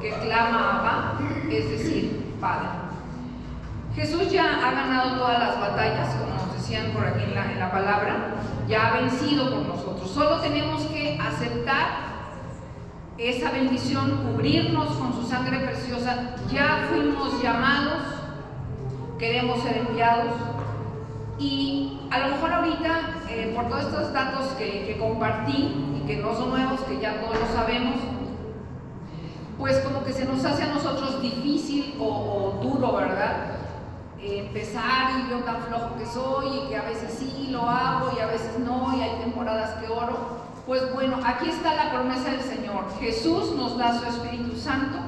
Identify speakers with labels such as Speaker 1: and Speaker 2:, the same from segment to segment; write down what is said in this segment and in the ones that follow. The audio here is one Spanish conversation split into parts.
Speaker 1: que clama Abba, es decir, Padre. Jesús ya ha ganado todas las batallas, como nos decían por aquí en la palabra, ya ha vencido por nosotros. Solo tenemos que aceptar esa bendición, cubrirnos con su sangre preciosa. Ya fuimos llamados, queremos ser enviados. Y a lo mejor ahorita, por todos estos datos que compartí y que no son nuevos, que ya todos lo sabemos, pues como que se nos hace a nosotros difícil o duro, ¿verdad? Empezar, y yo tan flojo que soy, y que a veces sí lo hago y a veces no, y hay temporadas que oro. Pues bueno, aquí está la promesa del Señor. Jesús nos da su Espíritu Santo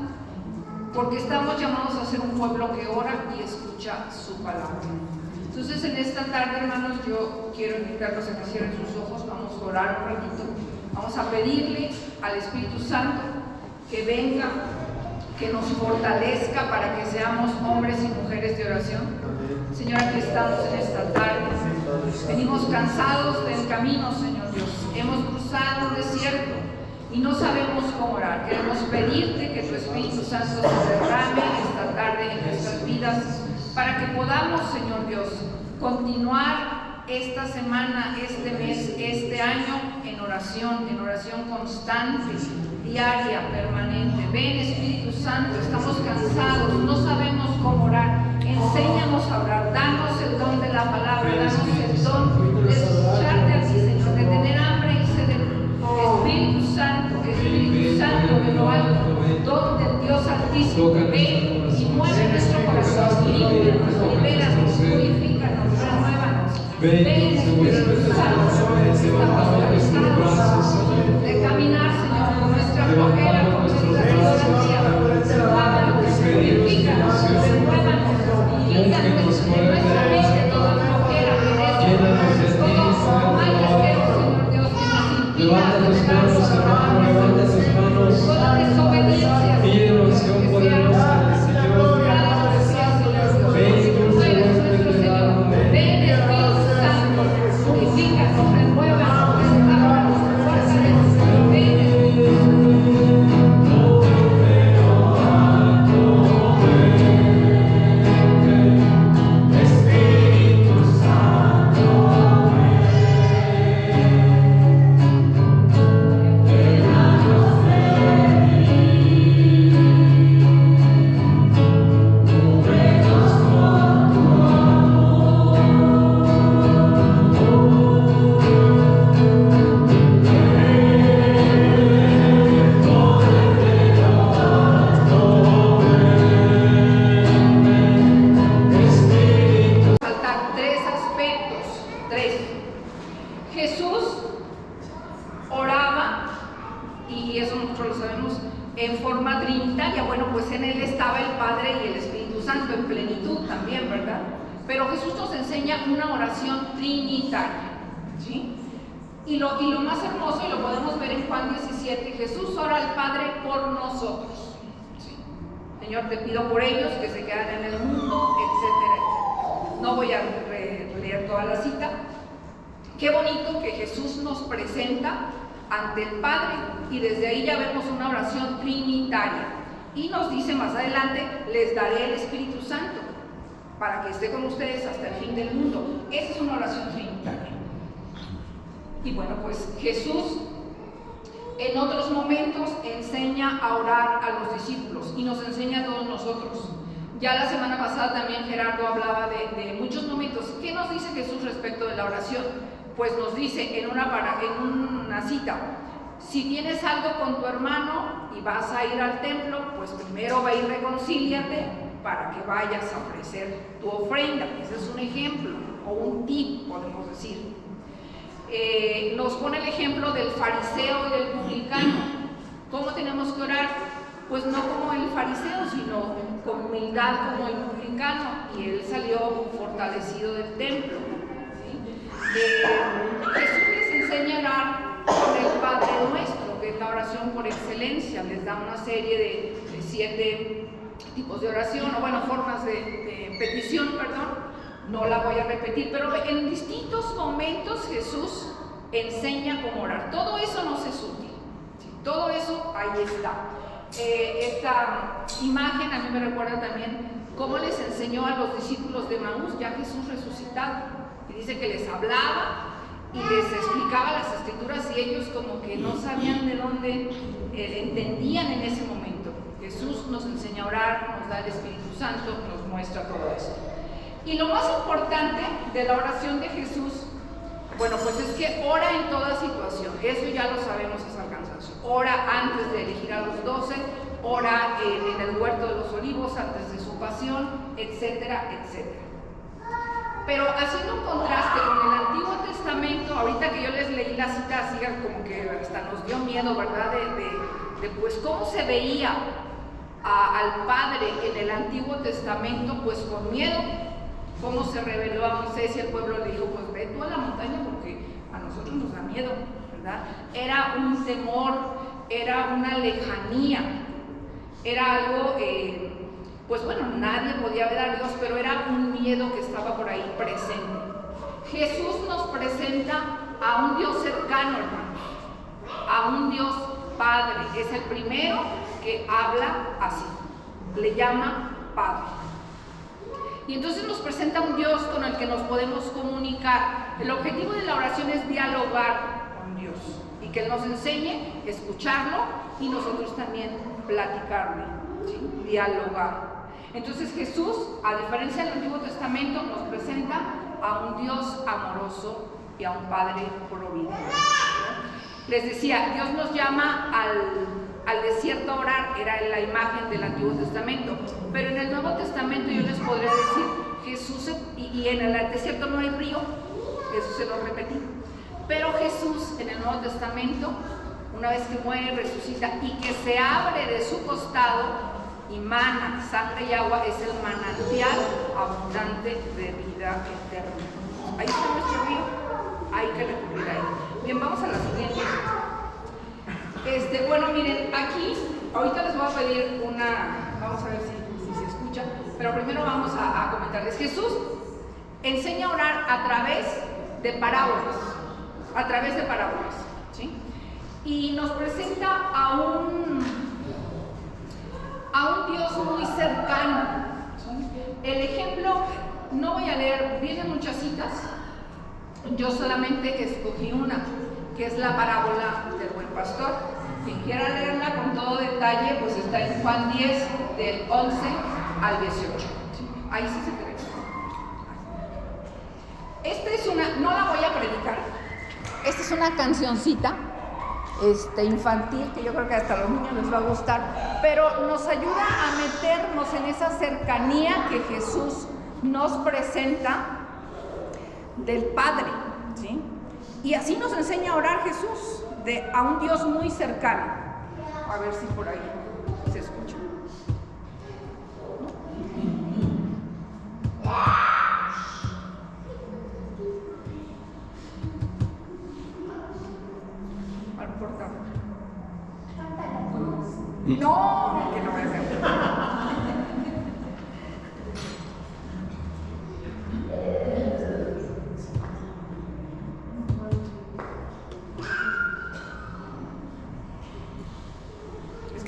Speaker 1: porque estamos llamados a ser un pueblo que ora y escucha su palabra. Entonces, en esta tarde, hermanos, yo quiero invitarlos a que cierren sus ojos. Vamos a orar un ratito. Vamos a pedirle al Espíritu Santo que venga, que nos fortalezca para que seamos hombres y mujeres de oración. Señor, aquí estamos en esta tarde. Venimos cansados del camino, Señor Dios. Hemos cruzado un desierto y no sabemos cómo orar. Queremos pedirte que tu Espíritu Santo se derrame esta tarde en nuestras vidas, para que podamos, Señor Dios, continuar esta semana, este mes, este año en oración constante, diaria, permanente. Ven, Espíritu Santo, estamos cansados, no sabemos cómo orar. Enséñanos a orar, danos el don de la palabra, danos el don de escucharte a ti, Señor, de tener hambre y sed de ti. Espíritu Santo de lo alto, don del Dios Altísimo, ven y mueve nuestro corazón, límpianos, libéranos, purifícanos, renuévanos. Ven, Espíritu Santo, estamos cansados de caminar, Señor, con nuestra flojera, con nuestra ignorancia. Lávanos, purifícanos, renuévanos, quítanos de nuestra mente toda flojera, pereza, todo mal y asqueroso, Señor Dios, que nos impida acercarnos a la palabra, toda desobediencia,
Speaker 2: pide oración por el nombre del Señor.
Speaker 1: Ven, Espíritu Santo, purifícanos, renuévanos, restauranos, fortalecenos. Ven, una oración trinitaria, ¿sí? Y lo más hermoso, y lo podemos ver en Juan 17, Jesús ora al Padre por nosotros, ¿sí? Señor, te pido por ellos que se quedan en el mundo, etcétera, etcétera. No voy a leer toda la cita. Qué bonito que Jesús nos presenta ante el Padre, y desde ahí ya vemos una oración trinitaria. Y nos dice más adelante, les daré el Espíritu Santo para que esté con ustedes hasta el fin del mundo. Esa es una oración trinitaria. Y bueno, pues Jesús en otros momentos enseña a orar a los discípulos y nos enseña a todos nosotros. Ya la semana pasada también Gerardo hablaba de muchos momentos. ¿Qué nos dice Jesús respecto de la oración? Pues nos dice en una cita: si tienes algo con tu hermano y vas a ir al templo, pues primero ve y reconcíliate para que vayas a ofrecer tu ofrenda. Ese es un ejemplo, o un tip, podemos decir. Nos pone el ejemplo del fariseo y del publicano. ¿Cómo tenemos que orar? Pues no como el fariseo, sino con humildad como el publicano, y él salió fortalecido del templo, ¿sí? Jesús les enseña a orar con el Padre Nuestro, que es la oración por excelencia. Les da una serie de 7 tipos de oración, o bueno, formas de petición, perdón. No la voy a repetir, pero en distintos momentos Jesús enseña cómo orar. Todo eso nos es útil, ¿sí? Todo eso ahí está. esta imagen a mí me recuerda también cómo les enseñó a los discípulos de Maús ya Jesús resucitado. Y dice que les hablaba y les explicaba las escrituras y ellos como que no sabían de dónde entendían en ese momento. Jesús nos enseña a orar, nos da el Espíritu Santo, nos muestra todo esto. Y lo más importante de la oración de Jesús, bueno, pues es que ora en toda situación. Eso ya lo sabemos, es al cansancio. Ora antes de elegir a los 12, ora en el huerto de los olivos, antes de su pasión, etcétera, etcétera. Pero haciendo un contraste con el Antiguo Testamento, ahorita que yo les leí la cita así como que hasta nos dio miedo, ¿verdad? De pues cómo se veía al Padre en el Antiguo Testamento, pues con miedo. Cómo se reveló a Moisés y el pueblo le dijo, pues ve tú a la montaña porque a nosotros nos da miedo, ¿verdad? Era un temor, era una lejanía, era algo, pues bueno, nadie podía ver a Dios, pero era un miedo que estaba por ahí presente. Jesús nos presenta a un Dios cercano, hermanos, a un Dios Padre. Es el primero que habla así, le llama Padre. Y entonces nos presenta un Dios con el que nos podemos comunicar. El objetivo de la oración es dialogar con Dios y que Él nos enseñe, escucharlo y nosotros también platicarle, ¿sí? Dialogar. Entonces Jesús, a diferencia del Antiguo Testamento, nos presenta a un Dios amoroso y a un Padre providente. Les decía, Dios nos llama al desierto a orar, era la imagen del Antiguo Testamento, pero en el Nuevo Testamento yo les podría decir, Jesús, y en el desierto no hay río, eso se lo repetí, pero Jesús en el Nuevo Testamento, una vez que muere, resucita y que se abre de su costado y mana sangre y agua, es el manantial abundante de vida eterna. Ahí está nuestro río, hay que recurrir a él. Bien, vamos a la siguiente. Bueno, miren, aquí, ahorita les voy a pedir vamos a ver si se escucha, pero primero vamos a comentarles. Jesús enseña a orar a través de parábolas, ¿sí? Y nos presenta a un Dios muy cercano, ¿sí? El ejemplo, no voy a leer, vienen muchas citas, yo solamente escogí una, que es la parábola del buen pastor. Quien quiera leerla con todo detalle, pues está en Juan 10, del 11 al 18. Ahí sí se cree. Esta es no la voy a predicar. Esta es una cancioncita infantil, que yo creo que hasta a los niños les va a gustar, pero nos ayuda a meternos en esa cercanía que Jesús nos presenta del Padre, ¿sí? Y así nos enseña a orar Jesús, a un Dios muy cercano. A ver si por ahí se escucha. No importa. No, que no me hagan.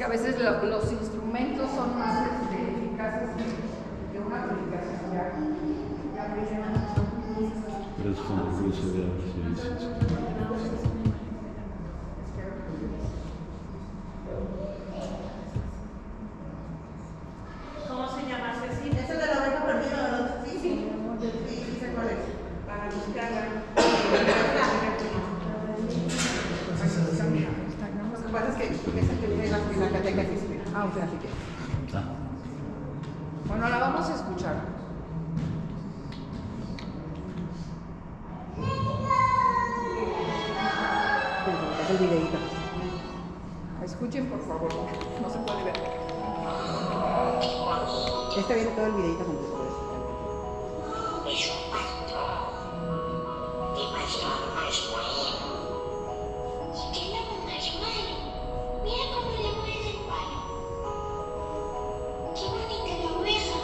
Speaker 1: A veces los instrumentos son más eficaces que una aplicación ya.
Speaker 3: Pero es como que se vea
Speaker 4: ¿Cómo se llama, Ceci? ¿Esa es de la oreja perdida, verdad? Sí, sí. Sí, sé cuál es. Para buscarla. Lo que pasa es que esa que tiene la catequesis. O sea, así que.
Speaker 1: Bueno, la vamos a escuchar.
Speaker 4: El videíto.
Speaker 1: Escuchen, por favor, no se puede ver.
Speaker 4: Este viene todo el videíto completo.
Speaker 5: Es un pastor demasiado más bueno. Tiene un más malo. Mira cómo le muerde el palo. Qué bonita la oveja.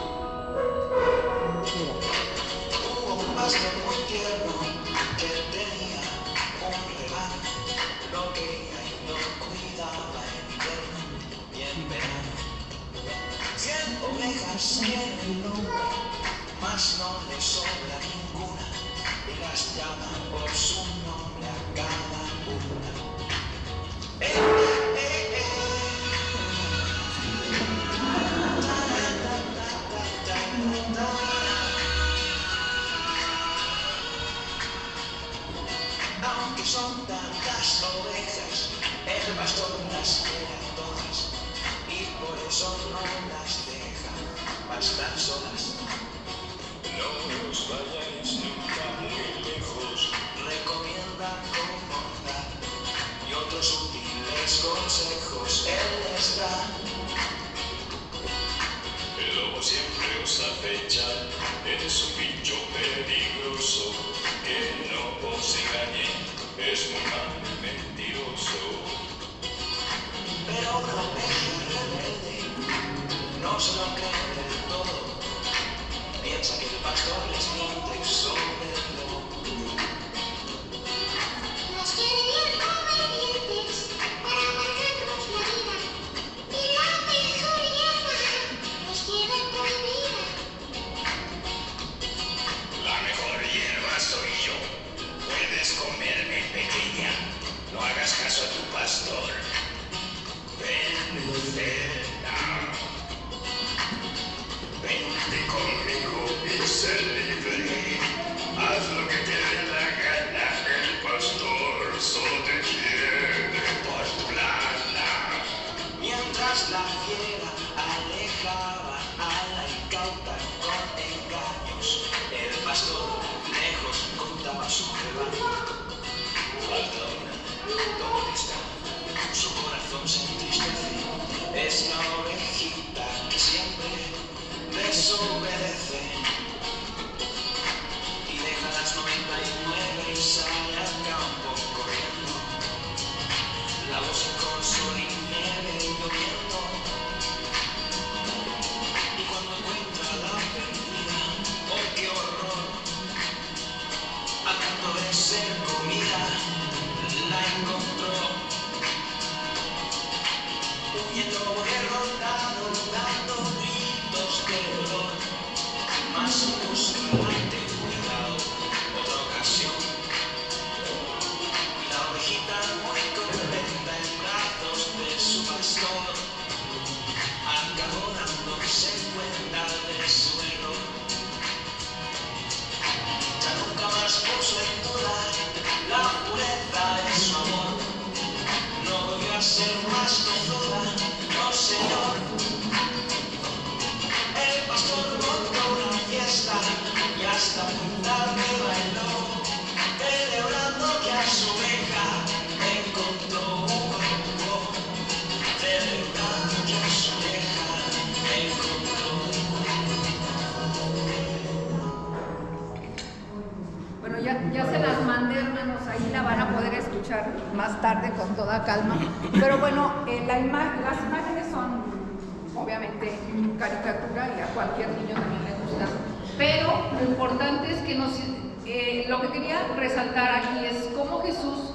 Speaker 6: Hubo un pastor muy tierno que tenía un rebaño, lo quería y lo cuidaba en invierno y en verano. mujeres tiene el nombre, mas no le sobra ninguna, y las llaman por su nombre a cada una. Aunque son tantas ovejas, el pastor las quiere a todas, y por eso no las deja pastar solas. No os vayáis nunca muy lejos, recomienda con bondad, y otros útiles consejos él les da. El lobo siempre os acecha, es un bicho peligroso, que no os engañe, es muy mal mentiroso. Pero una oveja rebelde no se lo cree del todo, piensa que el pastor les miente sobre el lobo.
Speaker 5: Nos quiere bien obedientes para amargarnos la vida, y la mejor hierba nos quiere prohibida.
Speaker 6: La mejor hierba soy yo, puedes comerme pequeña, no hagas caso a tu pastor. Ven, vente conmigo y sé libre, haz lo que te dé la gana, el pastor solo te quiere por tu lana. Mientras la fiera alejaba a la incauta con engaños, el pastor lejos contaba su rebaño. Falta una, ¿dónde está? Su corazón se entristece, es la ovejita que siempre desobedece y deja las 99 y sale al campo corriendo, la voz con sol y nieve lloviendo, y cuando encuentra la perdida, ¡oh qué horror! A punto de ser comida la encontró, huyendo derrotado, dando gritos de dolor, más busca ante cuidado otra ocasión, y la ovejita muy contenta en brazos de su pastor acabó dándose cuenta del suelo. Ya nunca más puso en duda la pureza de su amor, no volvió a ser más tozuda, no señor. El pastor montó una fiesta y hasta muy tarde bailó, celebrando que a su oveja encontró un huevo, celebrando que a su oveja encontró un
Speaker 1: Bueno, ya se las mandé, hermanos, ahí la van a poder escuchar más tarde con toda calma. Pero bueno, las imágenes son obviamente caricatura y a cualquier niño también le gusta. Pero lo importante es que lo que quería resaltar aquí es cómo Jesús,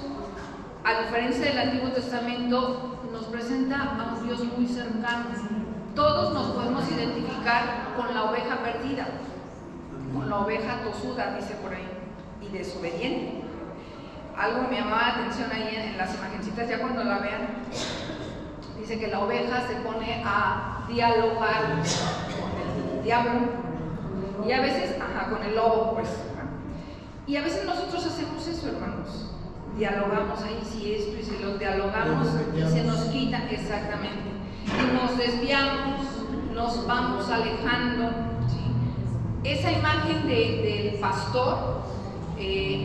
Speaker 1: a diferencia del Antiguo Testamento, nos presenta a un Dios muy cercano. Todos nos podemos identificar con la oveja perdida, con la oveja tosuda, dice por ahí, y desobediente. Algo me llamaba la atención ahí en las imagencitas, ya cuando la vean, dice que la oveja se pone a dialogar con el diablo y a veces, con el lobo, pues. Y a veces nosotros hacemos eso, hermanos. Dialogamos ahí, si esto y si lo dialogamos y se nos quita, exactamente. Y nos desviamos, nos vamos alejando, ¿sí? Esa imagen del pastor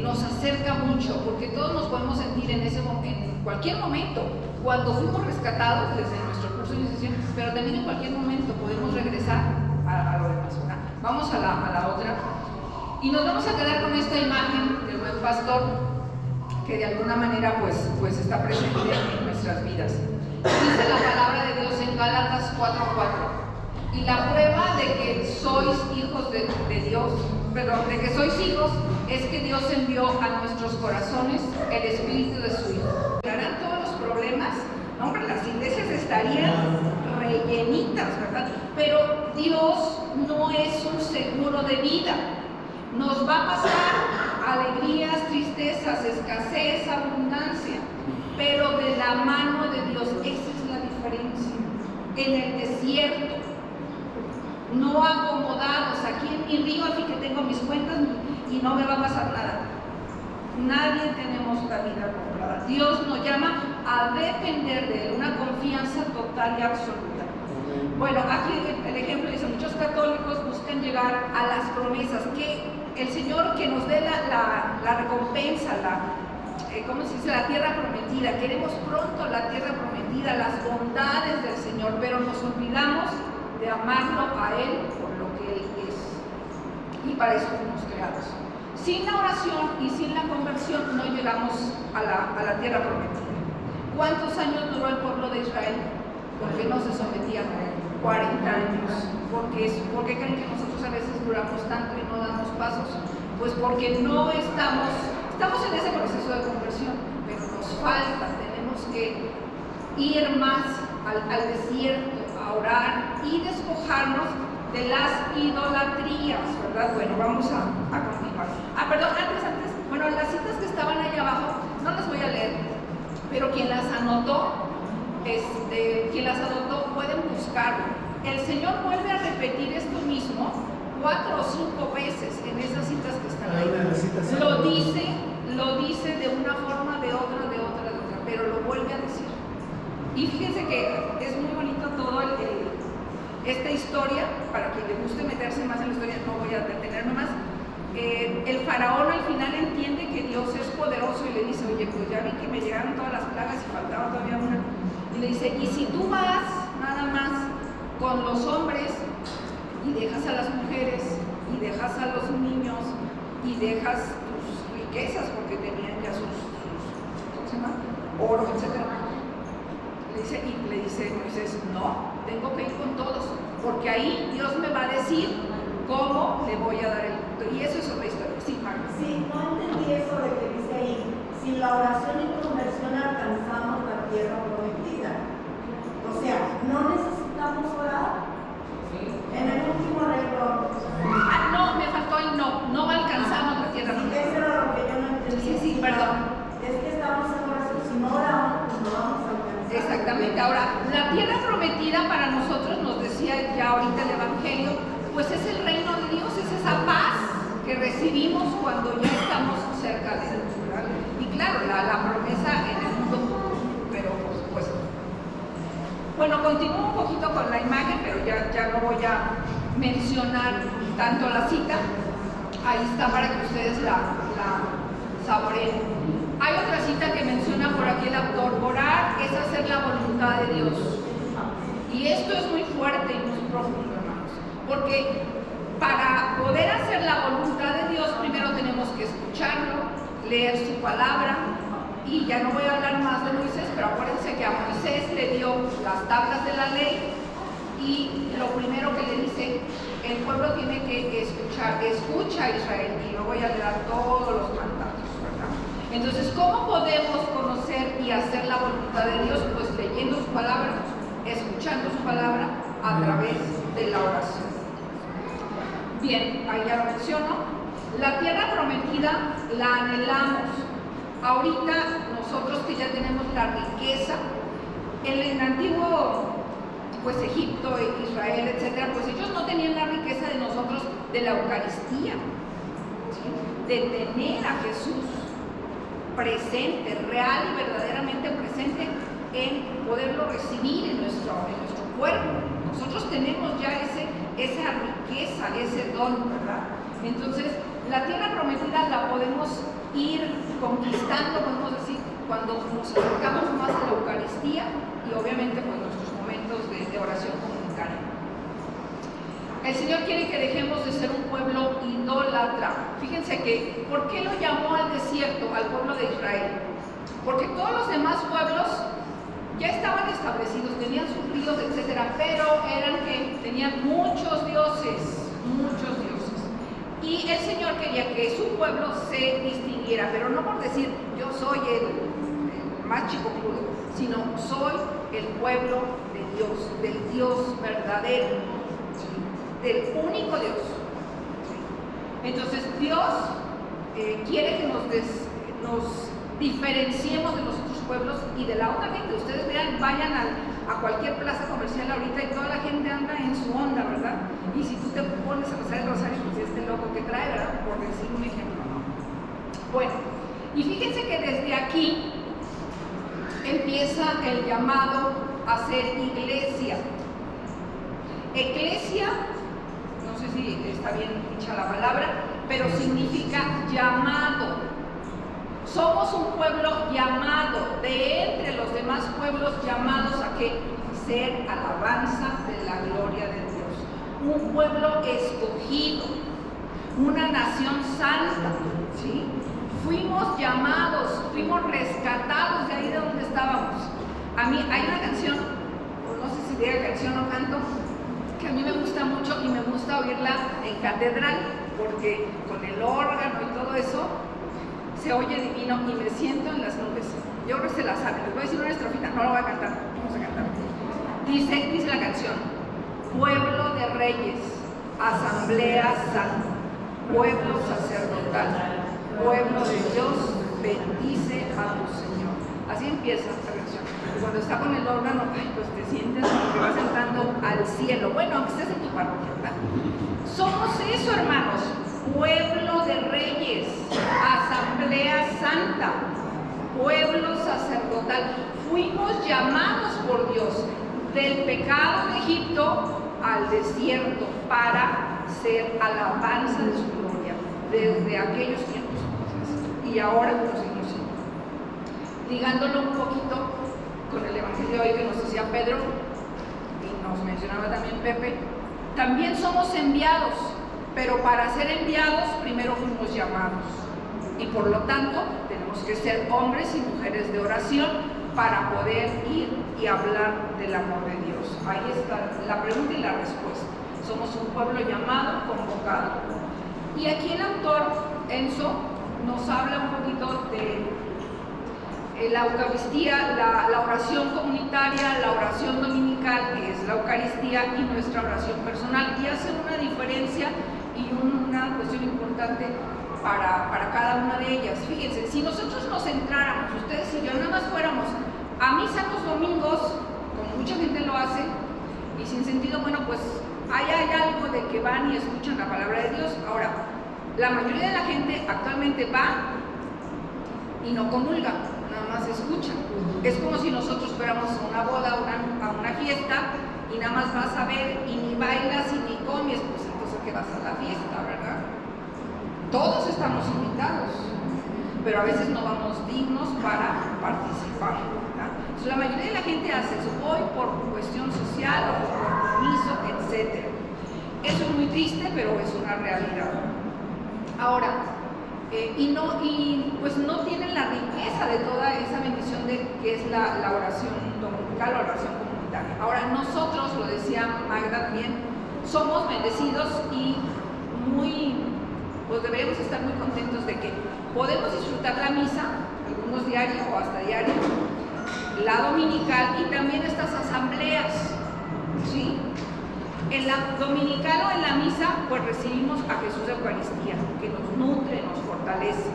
Speaker 1: nos acerca mucho, porque todos nos podemos sentir en cualquier momento, cuando fuimos rescatados desde nuestro curso de iniciación, pero también en cualquier momento podemos regresar a lo demás. Vamos a la otra, y nos vamos a quedar con esta imagen del buen pastor, que de alguna manera pues está presente en nuestras vidas. Dice la palabra de Dios en Gálatas 4:4, y la prueba de que sois hijos de Dios, perdón, de que sois hijos, es que Dios envió a nuestros corazones el Espíritu de su Hijo. ¿Harán todos los problemas? No, hombre, las iglesias estarían rellenitas, ¿verdad? Pero Dios no es un seguro de vida. Nos va a pasar alegrías, tristezas, escasez, abundancia, pero de la mano de Dios. Esa es la diferencia. En el desierto, no acomodados, aquí en mi río, así que tengo mis cuentas y no me va a pasar nada. Nadie tenemos la vida comprada. Dios nos llama a depender de Él, una confianza total y absoluta. Bueno, aquí el ejemplo dice, muchos católicos buscan llegar a las promesas, que el Señor que nos dé la recompensa, ¿cómo se dice? La tierra prometida. Queremos pronto la tierra prometida, las bondades del Señor, pero nos olvidamos de amarlo a Él por lo que Él es. Y para eso fuimos creados. Sin la oración y sin la conversión no llegamos a la tierra prometida. ¿Cuántos años duró el pueblo de Israel? Porque no se sometían a Él. 40 años. ¿Por qué creen que nosotros a veces duramos tanto y no damos pasos? Pues porque no estamos en ese proceso de conversión, pero nos falta, tenemos que ir más al desierto, a orar y despojarnos de las idolatrías, ¿verdad? Bueno, vamos a continuar. Perdón, antes, bueno, las citas que estaban ahí abajo, no las voy a leer, pero quien las anotó pueden buscarlo. El Señor vuelve a repetir esto mismo 4 o 5 veces en esas citas que están ahí. Lo dice de una forma, de otra, pero lo vuelve a decir. Y fíjense que es muy bonito todo esta historia, para quien le guste meterse más en la historia, no voy a detenerme más. El faraón al final entiende que Dios es poderoso y le dice, oye, pues ya vi que me llegaron todas las plagas y faltaba todavía una. Y le dice, y si tú vas nada más con los hombres y dejas a las mujeres y dejas a los niños y dejas tus riquezas, porque tenían ya sus ¿cómo se llama? Oro, etc. Le dice Moisés, no, tengo que ir con todos, porque ahí Dios me va a decir cómo le voy a dar el punto. Y eso es otra historia. Sí, Marta.
Speaker 4: Sí, no entendí eso de que dice ahí, sin la oración y conversión alcanzamos la tierra prometida. O sea, no necesitamos orar. En el último arreglo.
Speaker 1: No, me faltó el no alcanzamos la tierra prometida.
Speaker 4: Eso era lo que yo no entendí.
Speaker 1: Sí, perdón.
Speaker 4: Es que estamos en oración, si no oramos, pues no vamos a alcanzar.
Speaker 1: Exactamente. Ahora, la tierra prometida para nosotros, nos decía ya ahorita el Evangelio, pues es el reino de Dios, es esa paz que recibimos cuando ya estamos cerca de Dios, ¿verdad? Y claro, la promesa en el mundo, pero por supuesto. Bueno, continúo un poquito con la imagen, pero ya no voy a mencionar tanto la cita. Ahí está para que ustedes la saboreen. Hay otra cita que menciona por aquí el autor: orar es hacer la voluntad de Dios. Y esto es muy fuerte y muy profundo, hermanos, porque para poder hacer la voluntad de Dios primero tenemos que escucharlo, leer su palabra. Y ya no voy a hablar más de Moisés, pero acuérdense que a Moisés le dio las tablas de la ley y lo primero que le dice, el pueblo tiene que escuchar, escucha Israel, y luego ya le da todos los mandatos, ¿verdad? Entonces, ¿cómo podemos conocer y hacer la voluntad de Dios? Pues leyendo su palabra, escuchando su palabra a través de la oración. Bien, ahí ya lo menciono. La tierra prometida la anhelamos. Ahorita nosotros que ya tenemos la riqueza, en el antiguo pues Egipto, Israel, etcétera, pues ellos no tenían la riqueza de nosotros de la Eucaristía, ¿sí? De tener a Jesús presente, real y verdaderamente presente, en poderlo recibir en nuestro cuerpo. Nosotros tenemos ya esa riqueza, ese don, ¿verdad? Entonces, la tierra prometida la podemos ir conquistando, podemos decir, cuando nos acercamos más a la Eucaristía y obviamente pues nuestros momentos de oración comunitaria. El Señor quiere que dejemos de ser un pueblo idólatra. Fíjense que, ¿por qué lo llamó al desierto, al pueblo de Israel? Porque todos los demás pueblos ya estaban establecidos, tenían sus ríos, etcétera, pero tenían muchos dioses, y el Señor quería que su pueblo se distinguiera, pero no por decir yo soy el más chico crudo, sino soy el pueblo de Dios, del Dios verdadero. del único Dios. Entonces Dios quiere que nos diferenciemos de los otros pueblos y de la otra gente. Ustedes vayan a cualquier plaza comercial ahorita y toda la gente anda en su onda, ¿verdad? Y si tú te pones a rezar el rosario, pues este loco que trae, ¿verdad? Por decir un ejemplo, ¿no? Bueno, y fíjense que desde aquí empieza el llamado a ser iglesia. Eclesia, no sé si está bien dicha la palabra, pero significa llamado. Somos un pueblo llamado, de entre los demás pueblos llamados a qué? Ser alabanza de la gloria de Dios. Un pueblo escogido, una nación santa, ¿sí? Fuimos llamados, fuimos rescatados de ahí de donde estábamos. A mí hay una canción, o no sé si diga canción o canto, que a mí me gusta mucho y me gusta oírla en catedral, porque con el órgano y todo eso se oye divino y me siento en las nubes. Yo creo que se la saben. Les voy a decir una estrofita, no la voy a cantar, vamos a cantar. Dice la canción: pueblo de reyes, asamblea santa, pueblo sacerdotal, pueblo de Dios, bendice a tu Señor. Así empieza esta canción. Y cuando está con el órgano, pues te sientes como que vas entrando al cielo. Bueno, aunque estés en tu parroquia, ¿verdad? Somos eso, hermanos. Pueblo de reyes, asamblea santa, pueblo sacerdotal. Fuimos llamados por Dios del pecado de Egipto al desierto para ser alabanza de su gloria desde aquellos tiempos y ahora nos seguimos siendo. Ligándolo un poquito con el evangelio de hoy que nos decía Pedro y nos mencionaba también Pepe, también somos enviados. Pero para ser enviados, primero fuimos llamados. Y por lo tanto, tenemos que ser hombres y mujeres de oración para poder ir y hablar del amor de Dios. Ahí está la pregunta y la respuesta. Somos un pueblo llamado, convocado. Y aquí el autor, Enzo, nos habla un poquito de la Eucaristía, la oración comunitaria, la oración dominical, que es la Eucaristía, y nuestra oración personal. Y hace una diferencia y una cuestión importante para cada una de ellas. Fíjense, si nosotros nos centráramos, ustedes y yo, nada más fuéramos a misa los domingos, como mucha gente lo hace, y sin sentido, bueno, pues hay algo de que van y escuchan la palabra de Dios. Ahora, la mayoría de la gente actualmente va y no comulga, nada más escucha. Es como si nosotros fuéramos a una boda, a una fiesta, y nada más vas a ver y ni bailas y ni comes, pues entonces que vas a la fiesta, ¿verdad? Todos estamos invitados, pero a veces no vamos dignos para participar, ¿verdad? Entonces la mayoría de la gente hace eso, voy por cuestión social o por compromiso, etc. Eso es muy triste, pero es una realidad. Ahora, pues no tienen la riqueza de toda esa bendición que es la oración dominical, la oración comunitaria. Ahora, nosotros, lo decía Magda también, somos bendecidos y pues deberíamos estar muy contentos de que podemos disfrutar la misa, algunos diarios o hasta diario, la dominical y también estas asambleas, ¿sí? En la dominical o en la misa, pues recibimos a Jesús de Eucaristía, que nos nutre, nos fortalece.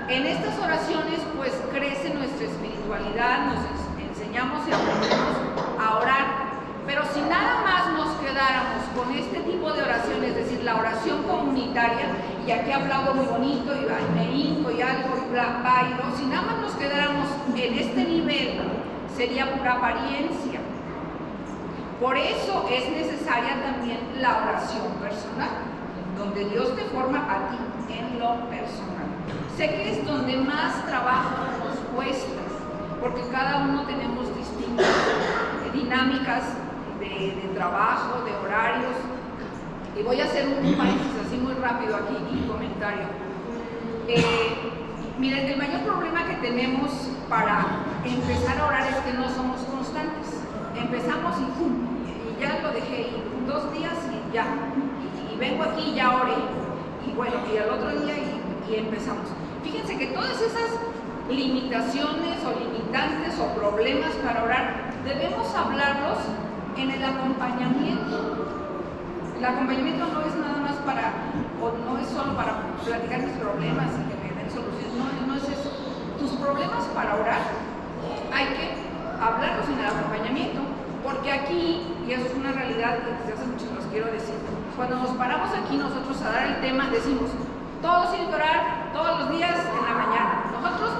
Speaker 1: En estas oraciones, pues crece nuestra espiritualidad, nos enseñamos y aprendemos a orar. Pero si nada más nos quedáramos con este tipo de oración, es decir, la oración comunitaria, y aquí hablado muy bonito, y me hinco y algo, y bailo, si nada más nos quedáramos en este nivel, sería pura apariencia. Por eso es necesaria también la oración personal, donde Dios te forma a ti en lo personal. Sé que es donde más trabajo nos cuesta, porque cada uno tenemos distintas dinámicas de trabajo, de horarios. Y voy a hacer un paréntesis así muy rápido aquí y comentario. Miren, el mayor problema que tenemos para empezar a orar es que no somos constantes. Empezamos y ya lo dejé, y 2 días y ya. Y vengo aquí y ya oré. Y bueno, y al otro día y empezamos. Fíjense que todas esas limitaciones o limitantes o problemas para orar, debemos hablarlos en el acompañamiento. El acompañamiento no es nada más para, o no es solo para platicar mis problemas y que me den soluciones, no es eso. Tus problemas para orar hay que hablarlos en el acompañamiento, porque aquí, y eso es una realidad que desde hace mucho los quiero decir, cuando nos paramos aquí nosotros a dar el tema, decimos, todos tienen que orar todos los días en la mañana. Nosotros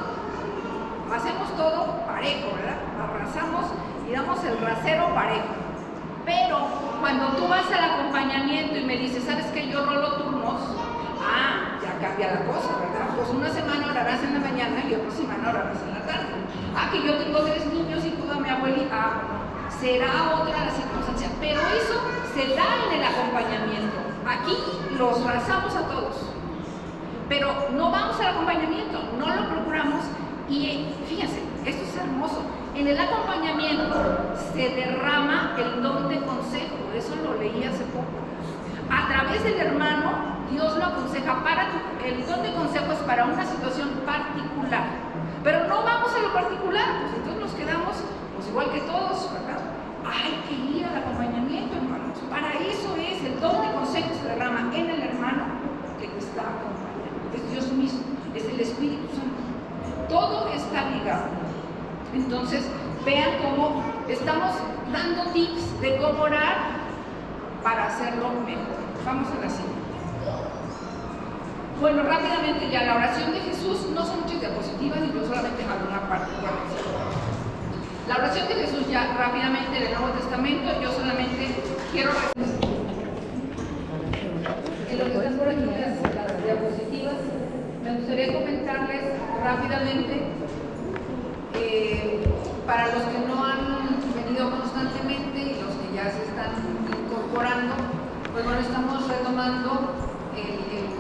Speaker 1: hacemos todo parejo, ¿verdad? Arrasamos y damos el rasero parejo. Pero cuando tú vas al acompañamiento y me dices, ¿sabes qué? Yo rolo turnos, ya cambia la cosa, ¿verdad? Pues una semana orarás en la mañana y otra semana orarás en la tarde. Que yo tengo 3 niños y cuido a mi abuelita, será otra la circunstancia, pero eso se da en el acompañamiento. Aquí los rasamos a todos, pero no vamos al acompañamiento, no lo procuramos. Y fíjense, esto es hermoso. En el acompañamiento se derrama el don de consejo, eso lo leí hace poco. A través del hermano, Dios lo aconseja. El don de consejo es para una situación particular, pero no vamos a lo particular, pues entonces nos quedamos pues igual que todos, ¿verdad? Hay que ir al acompañamiento, hermanos. Para eso es, el don de consejo se derrama en el hermano que te está acompañando. Es Dios mismo, es el Espíritu Santo. Todo está ligado. Entonces, vean cómo estamos dando tips de cómo orar para hacerlo mejor. Vamos a la siguiente. Bueno, rápidamente ya, la oración de Jesús, no son muchas diapositivas, y yo solamente alguna parte. La oración de Jesús ya rápidamente del Nuevo Testamento, yo solamente quiero... En lo que están por aquí las diapositivas, me gustaría comentarles rápidamente, para los que no han venido constantemente y los que ya se están incorporando, pues bueno, estamos retomando el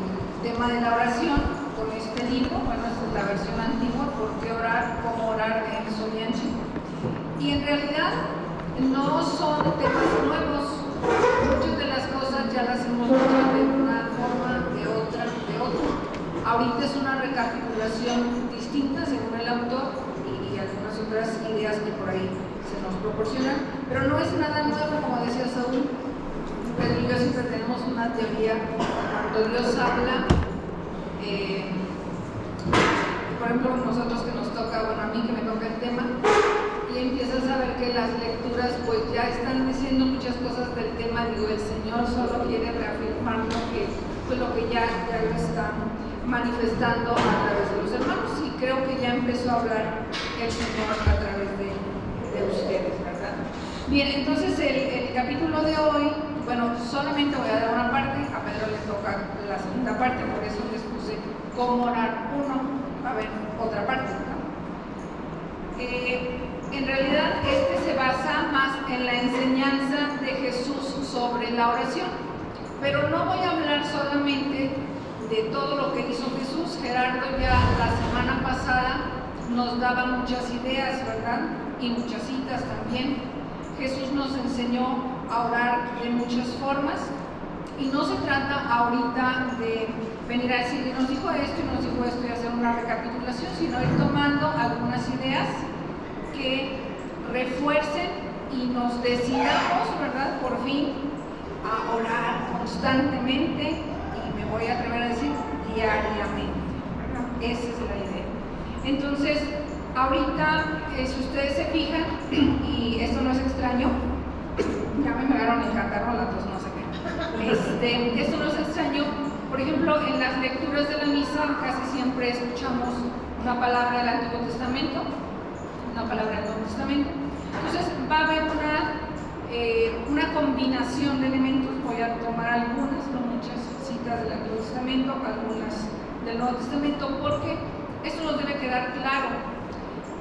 Speaker 1: tema de la oración con este libro. Bueno, esta es la versión antigua, ¿por qué orar? ¿Cómo orar? De Enzo Bianchi. Y en realidad no son temas nuevos, muchas de las cosas ya las hemos hecho de una forma, de otra. Ahorita es una recapitulación distinta según el autor y algunas otras ideas que por ahí se nos proporcionan, pero no es nada nuevo, como decía Saúl. Pedro y yo siempre tenemos una teoría. Cuando Dios habla, por ejemplo, nosotros que nos toca, bueno, a mí que me toca el tema, y empiezas a ver que las lecturas pues ya están diciendo muchas cosas del tema. Digo, el Señor solo quiere reafirmar lo que ya lo está manifestando a través de los hermanos, y creo que ya empezó a hablar el Señor a través de ustedes, ¿verdad? Bien, entonces el capítulo de hoy, bueno, solamente voy a dar una parte, a Pedro le toca la segunda parte, por eso les puse cómo orar uno, va a haber otra parte, ¿no? En realidad se basa más en la enseñanza de Jesús sobre la oración, pero no voy a hablar solamente de todo lo que hizo Jesús. Gerardo ya la semana pasada nos daba muchas ideas, ¿verdad? Y muchas citas también. Jesús nos enseñó a orar de muchas formas, y no se trata ahorita de venir a decir, nos dijo esto y hacer una recapitulación, sino ir tomando algunas ideas que refuercen y nos decidamos, ¿verdad? Por fin a orar constantemente, y me voy a atrever a decir diariamente, ¿verdad? Esa es la idea. Entonces, ahorita, si ustedes se fijan, y esto no es extraño, ya me agarraron el catarro, la tos, no sé qué. Esto no es extraño. Por ejemplo, en las lecturas de la misa casi siempre escuchamos una palabra del Antiguo Testamento, una palabra del Nuevo Testamento. Entonces va a haber una combinación de elementos. Voy a tomar algunas, no muchas citas del Antiguo Testamento, algunas del Nuevo Testamento, porque esto nos debe quedar claro.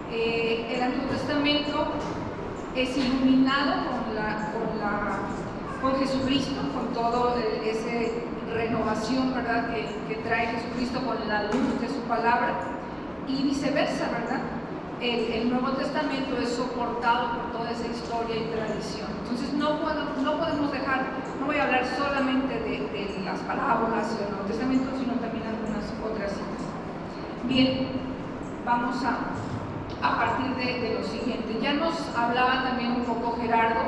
Speaker 1: El Antiguo Testamento es iluminado con Jesucristo, con todo esa renovación, ¿verdad? que trae Jesucristo con la luz de su palabra, y viceversa, ¿verdad? El Nuevo Testamento es soportado por toda esa historia y tradición. Entonces no podemos dejar, no voy a hablar solamente de las parábolas del Nuevo Testamento, sino también algunas otras citas. Bien, vamos a partir de lo siguiente. Ya nos hablaba también un poco Gerardo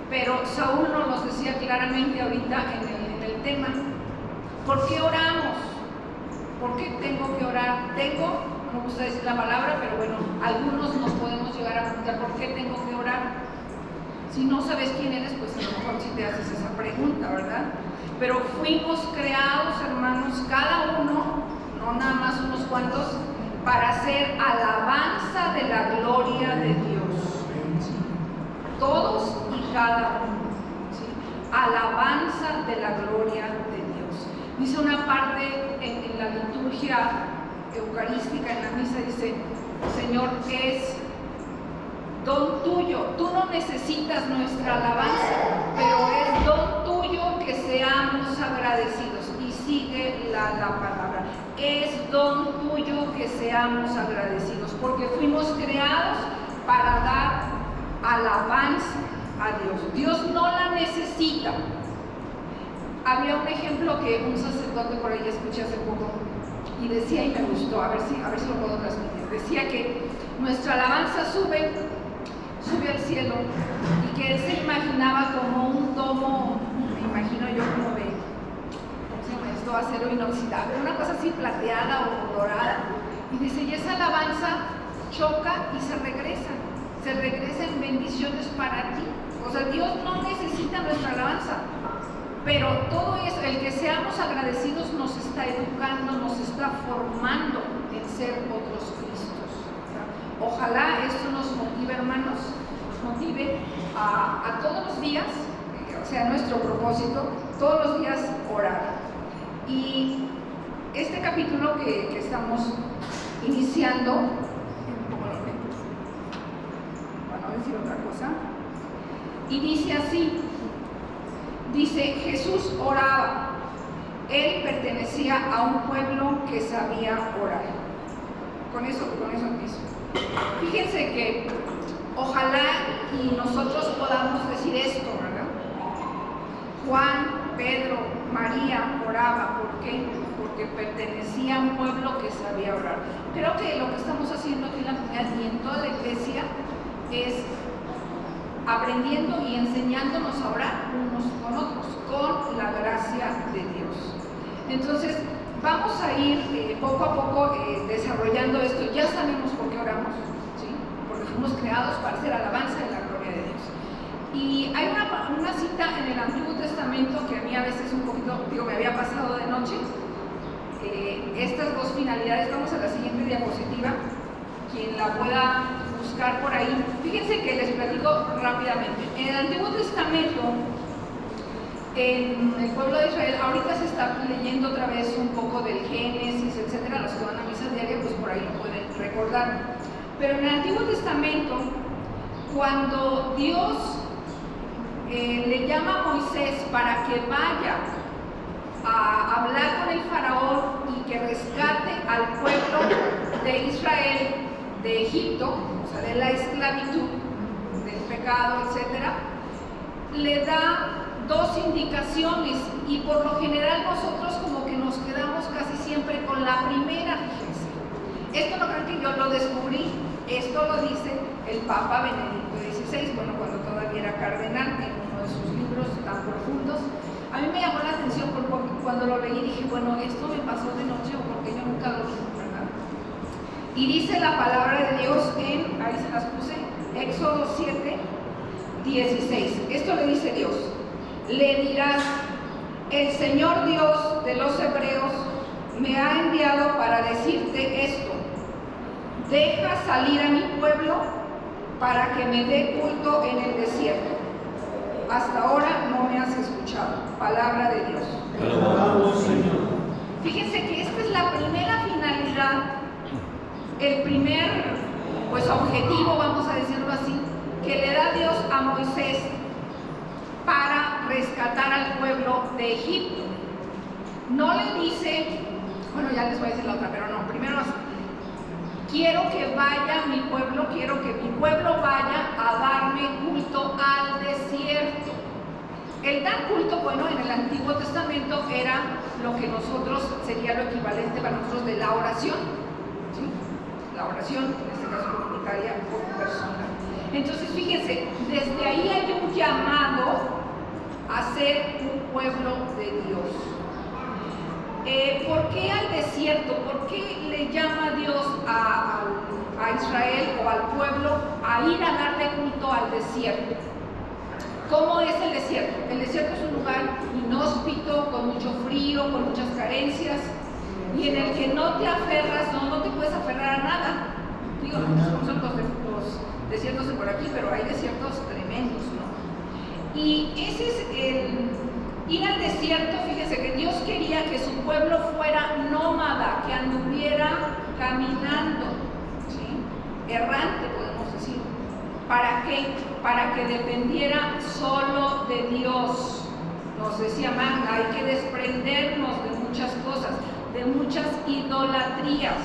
Speaker 1: Pero Saúl nos decía claramente ahorita en el tema, ¿por qué oramos? ¿Por qué tengo que orar? No me gusta decir la palabra, pero bueno, algunos nos podemos llegar a preguntar, ¿por qué tengo que orar? Si no sabes quién eres, pues a lo mejor sí te haces esa pregunta, ¿verdad? Pero fuimos creados, hermanos, cada uno, no nada más unos cuantos, para hacer alabanza de la gloria de Dios. Todos y cada uno. ¿Sí? Alabanza de la gloria de Dios. Dice una parte en la liturgia eucarística, en la misa, dice, Señor, es don tuyo. Tú no necesitas nuestra alabanza, pero es don tuyo que seamos agradecidos. Y sigue la palabra. Es don tuyo que seamos agradecidos, porque fuimos creados para dar alabanza a Dios. Dios no la necesita. Había un ejemplo que un sacerdote por ahí escuché hace poco y decía, y me gustó, a ver si lo puedo transmitir. Decía que nuestra alabanza sube al cielo y que él se imaginaba como un domo, me imagino yo como de, ¿cómo se llama esto? Acero inoxidable, una cosa así plateada o dorada. Y dice, y esa alabanza choca y se regresa en bendiciones para ti. O sea, Dios no necesita nuestra alabanza, pero todo eso, el que seamos agradecidos nos está educando, nos está formando en ser otros Cristos. Ojalá esto nos motive, hermanos, nos motive a todos los días, o sea, nuestro propósito, todos los días orar. Y este capítulo que estamos iniciando, para no decir otra cosa, inicia así. Dice, Jesús oraba. Él pertenecía a un pueblo que sabía orar. Con eso empiezo. Fíjense que ojalá y nosotros podamos decir esto, ¿verdad? Juan, Pedro, María oraba. ¿Por qué? Porque pertenecía a un pueblo que sabía orar. Creo que lo que estamos haciendo aquí en la comunidad y en toda la iglesia es aprendiendo y enseñándonos a orar unos con otros, con la gracia de Dios. Entonces, vamos a ir poco a poco desarrollando esto. Ya sabemos por qué oramos, ¿sí? Porque fuimos creados para hacer alabanza de la gloria de Dios. Y hay una cita en el Antiguo Testamento que a mí a veces un poquito, me había pasado de noche. Estas dos finalidades, vamos a la siguiente diapositiva, quien la pueda buscar por ahí. Fíjense que les platico rápidamente. En el Antiguo Testamento, en el pueblo de Israel, ahorita se está leyendo otra vez un poco del Génesis, etcétera. Los que van a misa diaria, pues por ahí lo pueden recordar. Pero en el Antiguo Testamento, cuando Dios le llama a Moisés para que vaya a hablar con el faraón y que rescate al pueblo de Israel de Egipto, o sea, de la esclavitud, del pecado, etc., le da dos indicaciones y por lo general nosotros como que nos quedamos casi siempre con la primera, fíjense. Esto no creo que yo lo descubrí, esto lo dice el Papa Benedicto XVI, bueno, cuando todavía era cardenal, en uno de sus libros tan profundos. A mí me llamó la atención porque cuando lo leí dije, bueno, esto me pasó de noche o porque yo nunca lo vi, ¿verdad? Y dice la palabra de Dios en, ahí se las puse, Éxodo 7, 16. Esto le dice Dios, le dirás, el Señor Dios de los hebreos me ha enviado para decirte esto, deja salir a mi pueblo para que me dé culto en el desierto. Hasta ahora no me has escuchado. Palabra de Dios.
Speaker 3: Alabamos, Señor.
Speaker 1: Fíjense que esta es la primera finalidad, el primer objetivo, vamos a decirlo así, que le da Dios a Moisés para rescatar al pueblo de Egipto. No le dice, bueno, ya les voy a decir la otra, pero no, primero así. Quiero que vaya mi pueblo, quiero que mi pueblo vaya a darme culto al desierto. El dar culto, bueno, en el Antiguo Testamento era lo que nosotros, sería lo equivalente para nosotros de la oración, ¿sí? La oración, en este caso comunitaria o personal. Entonces, fíjense, desde ahí hay un llamado a ser un pueblo de Dios. ¿Por qué al desierto? ¿Por qué le llama Dios a Israel o al pueblo a ir a darle culto al desierto? ¿Cómo es el desierto? El desierto es un lugar inhóspito, con mucho frío, con muchas carencias, y en el que no te aferras, no te puedes aferrar a nada. Digo, no son los desiertos de por aquí, pero hay desiertos tremendos, ¿no? Y ese es ir al desierto. Fíjense que Dios quería que su pueblo fuera nómada, que anduviera caminando, ¿sí? Errante, podemos decir. ¿Para qué? Para que dependiera solo de Dios. Nos decía Magda, hay que desprendernos de muchas cosas, de muchas idolatrías.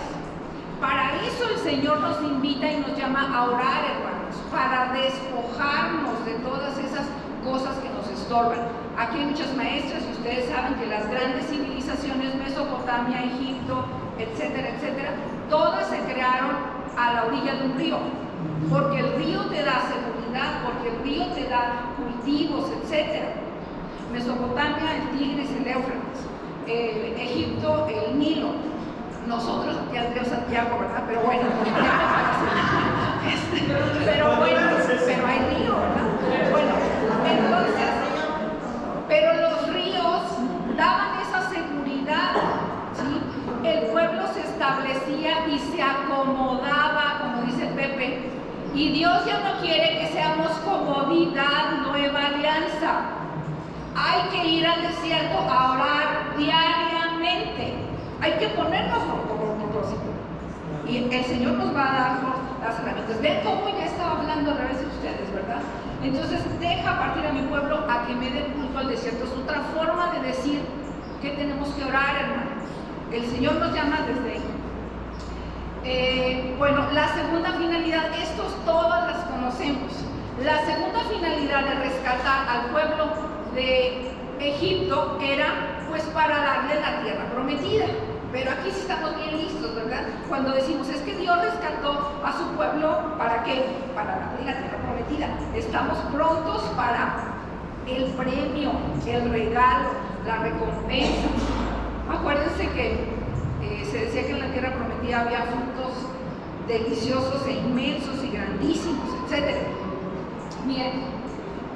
Speaker 1: Para eso el Señor nos invita y nos llama a orar, hermanos, para despojarnos de todas esas cosas que nos estorban. Aquí hay muchas maestras y ustedes saben que las grandes civilizaciones, Mesopotamia, Egipto, etcétera, etcétera, todas se crearon a la orilla de un río, porque el río te da seguridad, porque el río te da cultivos, etcétera. Mesopotamia, el Tigris, el Éufrates, Egipto, el Nilo. Nosotros aquí al río Santiago, ¿verdad? Pero bueno, pero hay río, ¿verdad? Bueno, entonces, pero los ríos daban esa seguridad, ¿sí? El pueblo se establecía y se acomodaba, como dice Pepe, y Dios ya no quiere que seamos comodidad, nueva alianza. Hay que ir al desierto a orar diariamente. Hay que ponernos como propósito. Y el Señor nos va a dar las herramientas. Ven cómo ya estaba hablando a través de ustedes, ¿verdad? Entonces, deja partir a mi pueblo a que me dé culto al desierto. Es otra forma de decir que tenemos que orar, hermanos. El Señor nos llama desde ahí. Bueno, la segunda finalidad, estos todas las conocemos. La segunda finalidad de rescatar al pueblo de Egipto era pues para darle la tierra prometida. Pero aquí sí estamos bien listos, ¿verdad? Cuando decimos, es que Dios rescató a su pueblo, ¿para qué? Para darle la tierra prometida. Estamos prontos para el premio, el regalo, la recompensa. Acuérdense que se decía que en la tierra prometida había frutos deliciosos e inmensos y grandísimos, etc. Bien,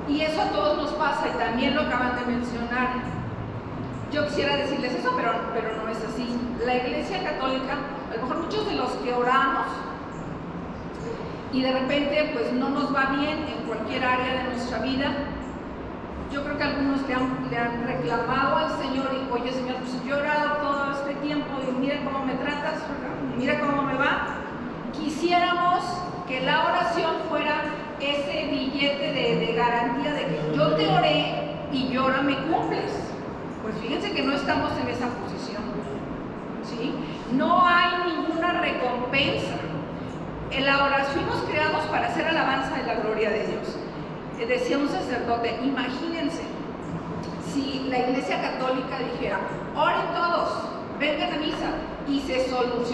Speaker 1: y eso a todos nos pasa, y también lo acaban de mencionar. Yo quisiera decirles eso, pero no es así. La Iglesia Católica, a lo mejor muchos de los que oramos y de repente pues no nos va bien en cualquier área de nuestra vida, yo creo que algunos le han reclamado al Señor y, oye Señor, pues yo he orado todo este tiempo y mira cómo me tratas, ¿verdad? Mira cómo me va. Quisiéramos que la oración fuera ese billete de garantía de que yo te oré y ahora me cumples. Pues fíjense que no estamos en esa posición, ¿sí? No hay ninguna recompensa. En la oración fuimos creados para hacer alabanza de la gloria de Dios. Decía un sacerdote, imagínense si la Iglesia Católica dijera, oren todos, vengan a misa, y se soluciona